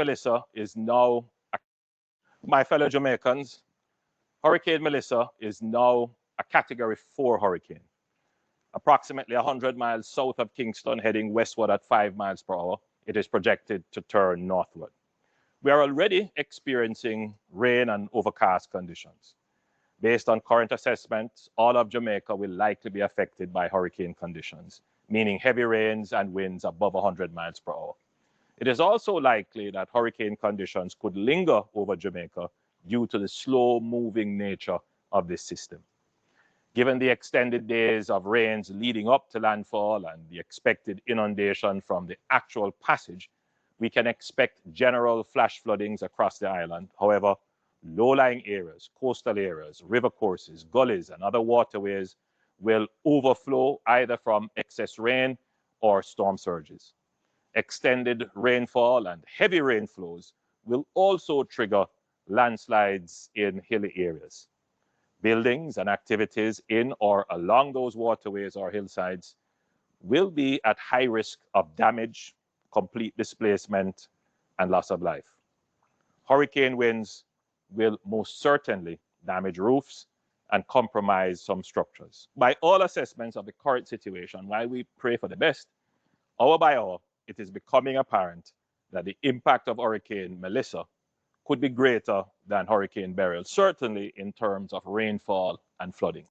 Melissa is now, my fellow Jamaicans, Hurricane Melissa is now a Category 4 hurricane. Approximately 100 miles south of Kingston, heading westward at 5 miles per hour, it is projected to turn northward. We are already experiencing rain and overcast conditions. Based on current assessments, all of Jamaica will likely be affected by hurricane conditions, meaning heavy rains and winds above 100 miles per hour. It is also likely that hurricane conditions could linger over Jamaica due to the slow-moving nature of this system. Given the extended days of rains leading up to landfall and the expected inundation from the actual passage, we can expect general flash floodings across the island. However, low-lying areas, coastal areas, river courses, gullies, and other waterways will overflow either from excess rain or storm surges. Extended rainfall and heavy rainflows will also trigger landslides in hilly areas. Buildings and activities in or along those waterways or hillsides will be at high risk of damage, complete displacement, and loss of life. Hurricane winds will most certainly damage roofs and compromise some structures. By all assessments of the current situation, while we pray for the best, hour by hour, it is becoming apparent that the impact of Hurricane Melissa could be greater than Hurricane Beryl, certainly in terms of rainfall and flooding.